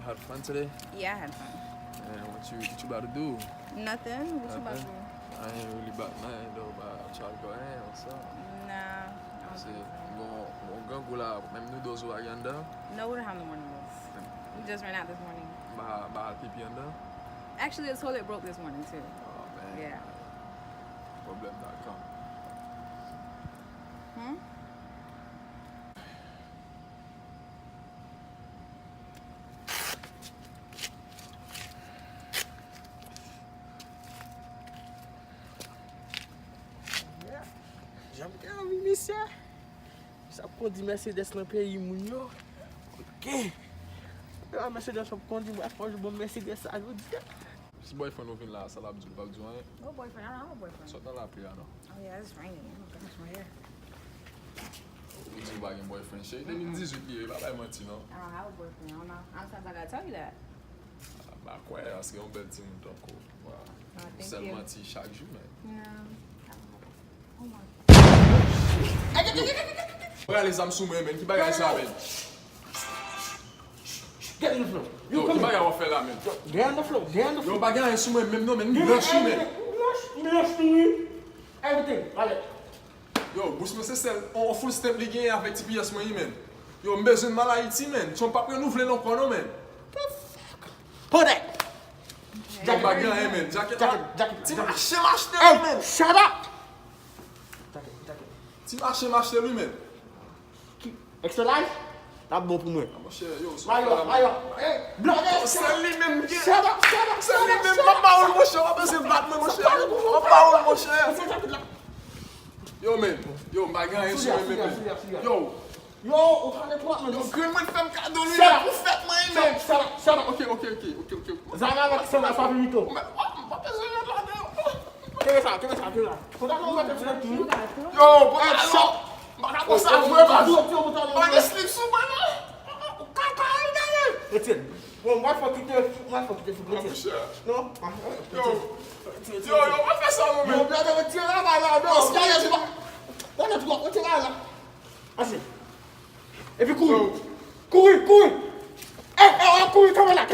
had fun today? Yeah, I had fun. And what you about to do? Nothing. What you about to do? I ain't really about nothing though, but I try to go in or something. Nah. C'est bon go là, même nous deux à yanda. No, what time the morning was? We just ran out this morning. Bah pipi yanda. Actually, the toilet broke this morning too. Oh man. Yeah. Problem.com. Hmm? J'aime bien envie, monsieur. Ça conduit Mercedes dans le pays, moun yo. Ok. La Mercedes, ça conduit, moi, je bon Mercedes, ça veut dire. Si boyfriend ou vin là, ça l'a dit pas du rien. No boyfriend. I don't have a boyfriend. Sortant la prière non. Oh yeah, it's raining. Oh gosh, my hair. Ou dit pas un boyfriend chez 2018 il va pas mentir non. I don't have a boyfriend. I don't know. Sometimes I gotta tell you that. Bah quoi, c'est un bel petit monde encore. Voilà. Thank Seulement you. ti chaque jour mais. No. Oh my. Regarde les âmes sous moi men, qui bagaille ça men. Get in the floor. Yo, qui bagaille on fait là men. Get on the floor. Get on the floor. Yo bagaille sous moi même non men, blanchi men. Blanchi. Everything. Allez. Yo, bouche moi c'est celle on full step li gagne avec TPS moi men. Yo, besoin de mal Haïti men. Tu pas renouveler non quoi non men. Put it. Yo bagaille men, jacket. Ti marché Hey, men. shut up. Ti marché lui men. Extra life? That's bon pour moi. Mon cher, yo, Mayo. Hey, blood. c'est lui même qui. Shut up. C'est lui même pas mon cher, on va se battre mon cher. On parle mon cher. Yo men, yo bagaille sous moi men. Yo. Yo, on prend les trois, Yo, que moi femme cadeau lui Shut up. là, vous faites moi men. Shut up. Ok. Zana avec ça, ma famille, toi. Mais pas besoin de là. Qu'est-ce que ça? Faut d'abord mettre ça tout. You got two. Yo, bon ça. Pas ça jouer pas. On On est slip sous moi là. Etienne, moi faut quitter Mon cher. Non? Yo, on va faire ça mon Yo, men. regarde, retiens là, non, tu vas retirer là. Assez. Et puis courir. Courir. Eh, courir, comme là.